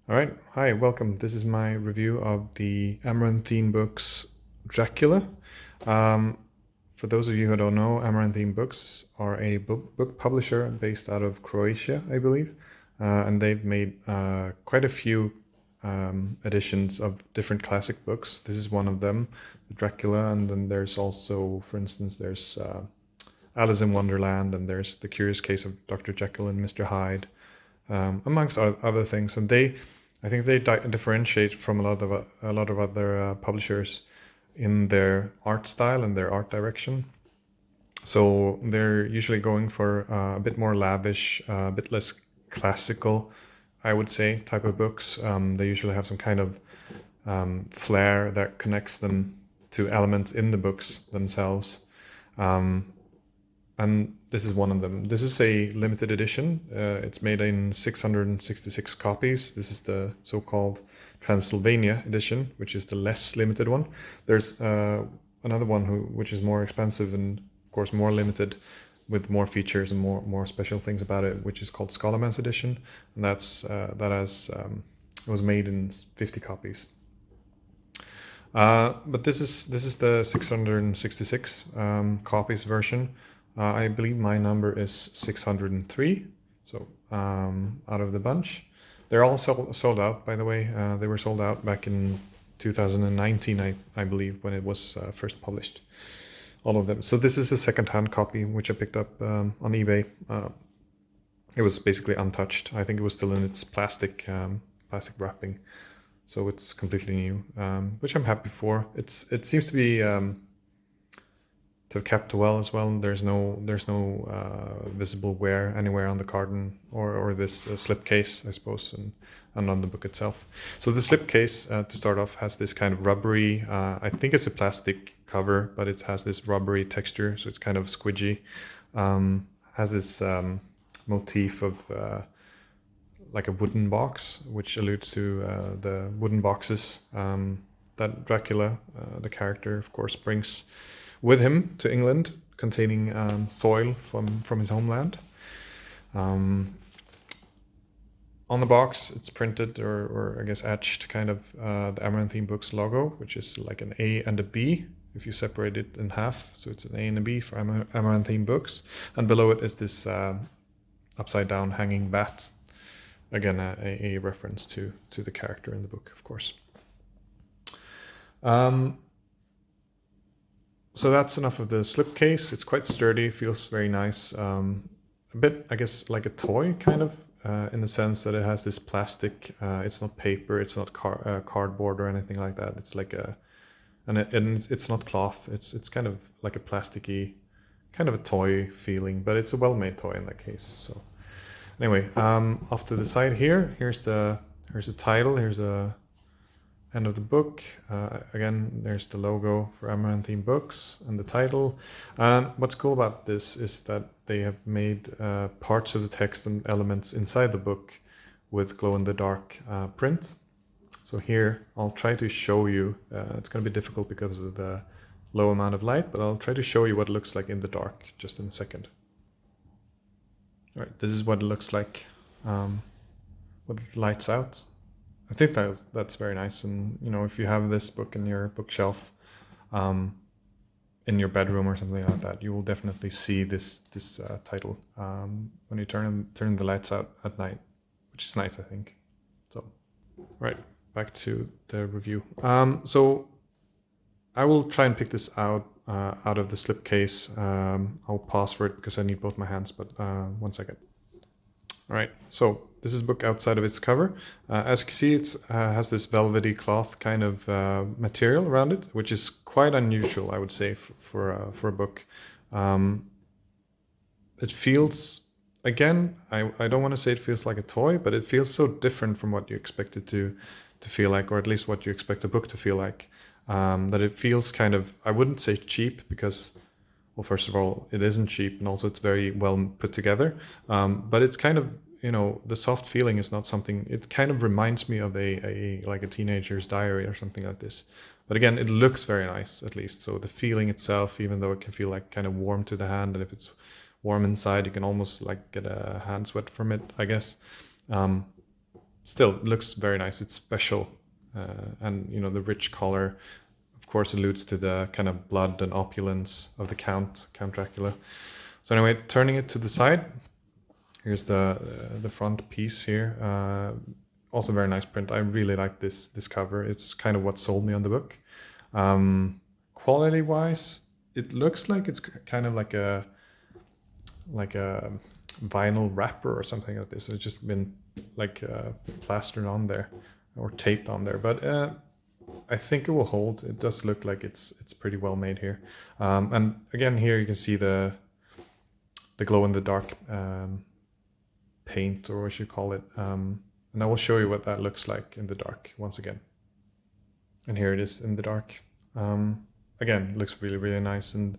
All right, hi, welcome. This is my review of the Amaranthine books Dracula. Um, for those of you who don't know, Amaranthine Books are a book publisher based out of Croatia, I believe, and they've made quite a few editions of different classic books. This is one of them, Dracula, and then there's also, for instance, there's Alice in Wonderland, and there's The Curious Case of Dr. Jekyll and Mr. Hyde, amongst other things. And I think they differentiate from a lot of other publishers in their art style and their art direction. So they're usually going for a bit more lavish, a bit less classical, I would say, type of books. They usually have some kind of flair that connects them to elements in the books themselves. Um, and this is one of them. This is a limited edition. It's made in 666 copies. This is the so-called Transylvania edition, which is the less limited one. There's another one which is more expensive and, of course, more limited, with more features and more special things about it, which is called Scholarman's edition, and it was made in 50 copies. But this is the 666 copies version. I believe my number is 603, so out of the bunch. They're all sold out, by the way. They were sold out back in 2019, I believe, when it was first published. All of them. So this is a second-hand copy, which I picked up on eBay. It was basically untouched. I think it was still in its plastic wrapping, so it's completely new, which I'm happy for. It seems to be to have kept well as well. There's no visible wear anywhere on the carton or this slipcase, I suppose, and on the book itself. So the slipcase, to start off, has this kind of rubbery, I think it's a plastic cover, but it has this rubbery texture, so it's kind of squidgy. Has this motif of like a wooden box, which alludes to the wooden boxes that Dracula, the character, of course, brings with him to England, containing soil from his homeland. On the box, it's printed or I guess etched kind of the Amaranthine Books logo, which is like an A and a B if you separate it in half. So it's an A and a B for Amaranthine Books. And below it is this upside down hanging bat. Again, a reference to the character in the book, of course. So that's enough of the slipcase. It's quite sturdy, feels very nice. A bit, I guess, like a toy, kind of, in the sense that it has this plastic. It's not paper, it's not cardboard or anything like that. It's like and it's not cloth. It's kind of like a plasticky, kind of a toy feeling, but it's a well-made toy in that case. So anyway, off to the side here, here's the title. Here's the end of the book. Again, there's the logo for Amaranthine Books and the title. And what's cool about this is that they have made parts of the text and elements inside the book with glow-in-the-dark print. So here, I'll try to show you. It's going to be difficult because of the low amount of light, but I'll try to show you what it looks like in the dark just in a second. All right, this is what it looks like with the lights out. I think that's very nice, and if you have this book in your bookshelf, in your bedroom or something like that, you will definitely see this title when you turn the lights out at night, which is nice, I think. So, right, back to the review. So I will try and pick this out of the slipcase. I'll pause for it because I need both my hands, but 1 second. All right, so this is a book outside of its cover. As you can see, it has this velvety cloth kind of material around it, which is quite unusual, I would say, for a book. It feels, again, I don't want to say it feels like a toy, but it feels so different from what you expect it to feel like, or at least what you expect a book to feel like, that it feels kind of, I wouldn't say cheap, because, well, first of all, it isn't cheap, and also it's very well put together. But it's kind of, the soft feeling is not something. It kind of reminds me of like a teenager's diary or something like this. But again, it looks very nice, at least. So the feeling itself, even though it can feel like kind of warm to the hand, and if it's warm inside, you can almost like get a hand sweat from it, I guess. still looks very nice. It's special, and you know, the rich color, of course, alludes to the kind of blood and opulence of the Count Dracula. So anyway, turning it to the side, here's the front piece here. Also very nice print. I really like this cover. It's kind of what sold me on the book. Quality wise, it looks like it's kind of like a vinyl wrapper or something like this. It's just been like plastered on there or taped on there, but I think it will hold. It does look like it's pretty well made here. And again, here you can see the glow in the dark paint, or what you call it. And I will show you what that looks like in the dark once again. And here it is in the dark. Again, looks really, really nice. And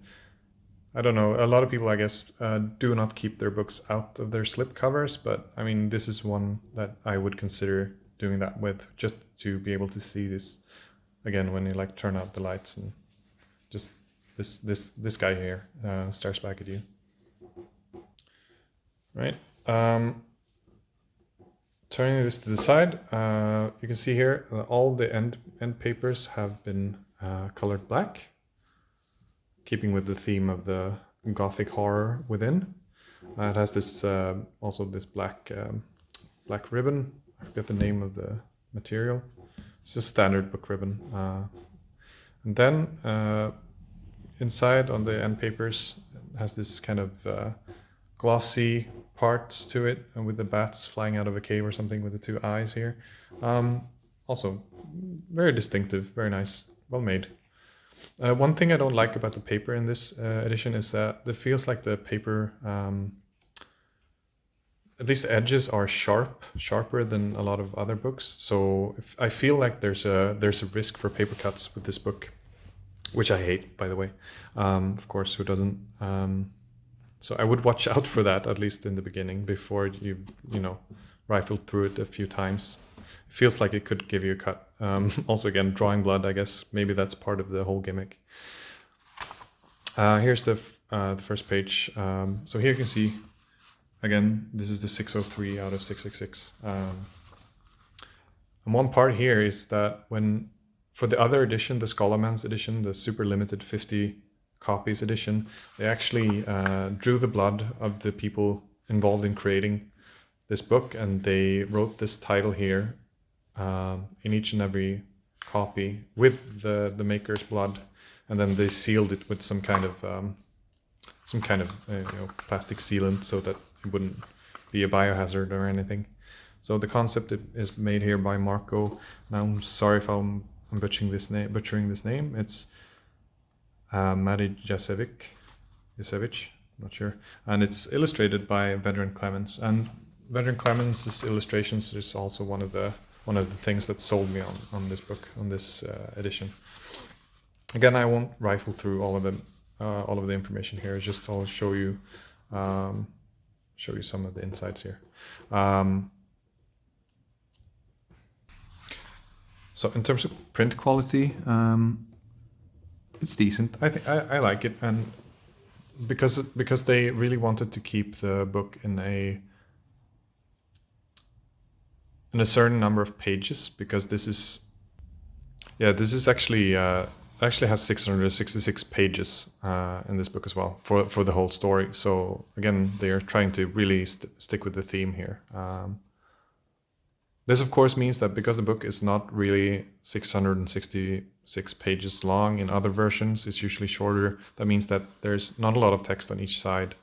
I don't know, a lot of people, I guess, do not keep their books out of their slip covers, but I mean, this is one that I would consider doing that with, just to be able to see this again when you like turn out the lights, and just this guy here stares back at you. Right. Turning this to the side, you can see here all the end papers have been colored black, keeping with the theme of the Gothic horror within. It has this also this black ribbon. I forget the name of the material. It's just standard book ribbon. And then inside on the end papers, it has this kind of glossy parts to it, and with the bats flying out of a cave or something with the two eyes here. Also very distinctive, very nice, well made. One thing I don't like about the paper in this edition is that it feels like the paper, at least the edges are sharper than a lot of other books. So I feel like there's a risk for paper cuts with this book, which I hate, by the way. Of course, who doesn't? So I would watch out for that, at least in the beginning, before you rifled through it a few times. It feels like it could give you a cut. Also, again, drawing blood, I guess maybe that's part of the whole gimmick. Here's the first page. So here you can see, again, this is the 603 out of 666. And one part here is that for the other edition, the Scholarman's edition, the super limited 50 copies edition, they actually drew the blood of the people involved in creating this book, and they wrote this title here in each and every copy with the maker's blood, and then they sealed it with some kind of plastic sealant so that it wouldn't be a biohazard or anything. So the concept is made here by Marco. Now I'm sorry if I'm butchering this name. It's Marijasevic, not sure, and it's illustrated by Vedran Clemens. And Vedran Clemens' illustrations is also one of the things that sold me on this book, on this edition. Again, I won't rifle through all of the information here. Just I'll show you some of the insights here. So in terms of print quality, it's decent. I think I like it, and because they really wanted to keep the book in a certain number of pages, because this is actually has 666 pages in this book as well for the whole story. So again, they are trying to really stick with the theme here. This of course means that because the book is not really 666 pages long in other versions, it's usually shorter. That means that there's not a lot of text on each side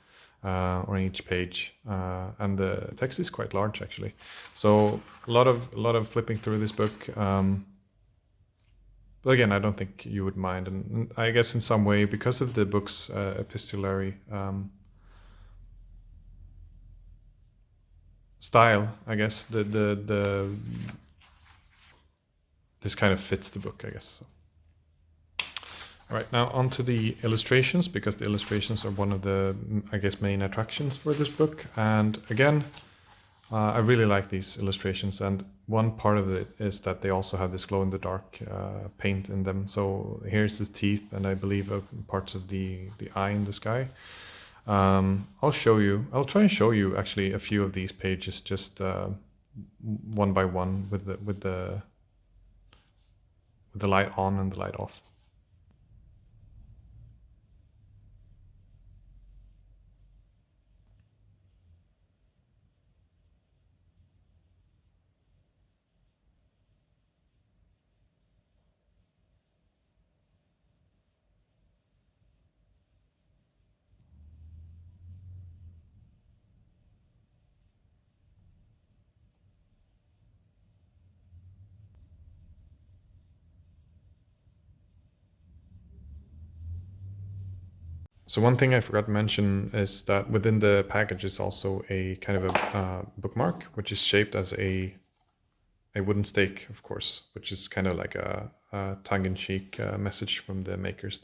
or on each page, and the text is quite large actually. So a lot of flipping through this book. But again, I don't think you would mind, and I guess in some way, because of the book's epistolary style, I guess this kind of fits the book, I guess. So. All right, now on to the illustrations, because the illustrations are one of the, I guess, main attractions for this book. And again, I really like these illustrations, and one part of it is that they also have this glow-in-the-dark paint in them. So here's his teeth, and I believe parts of the eye in the sky. I'll try and show you actually a few of these pages just one by one with the light on and the light off. So one thing I forgot to mention is that within the package is also a kind of a bookmark, which is shaped as a wooden stake, of course, which is kind of like a tongue-in-cheek message from the makers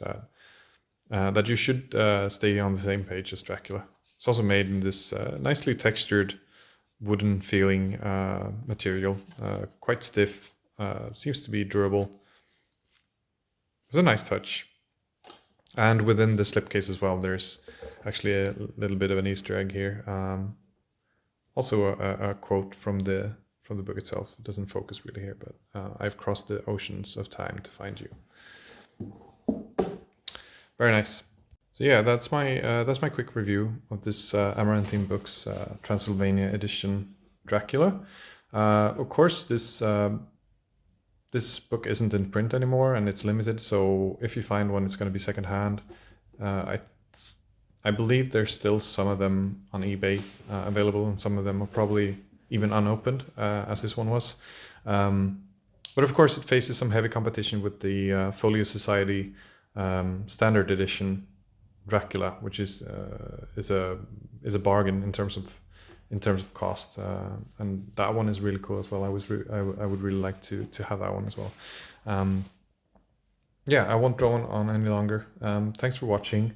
that you should stay on the same page as Dracula. It's also made in this nicely textured wooden feeling material, quite stiff, seems to be durable. It's a nice touch. And within the slipcase as well, there's actually a little bit of an Easter egg here. Also a quote from the book itself. It doesn't focus really here, but I've crossed the oceans of time to find you. Very nice. So yeah, that's my quick review of this Amaranthine Books Transylvania edition Dracula. Of course, this book isn't in print anymore and it's limited, so if you find one, it's going to be secondhand. I believe there's still some of them on eBay available, and some of them are probably even unopened, as this one was. But of course, it faces some heavy competition with the Folio Society standard edition Dracula, which is a bargain in terms of cost, and that one is really cool as well. I would really like to have that one as well. Yeah, I won't drone on any longer. Thanks for watching.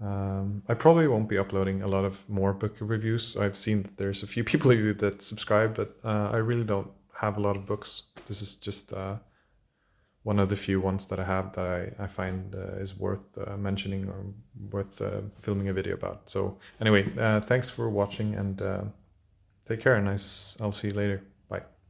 I probably won't be uploading a lot of more book reviews. I've seen that there's a few people that subscribe, but I really don't have a lot of books. This is just one of the few ones that I have that I find is worth mentioning or worth filming a video about. So anyway, thanks for watching, and take care, and I'll see you later.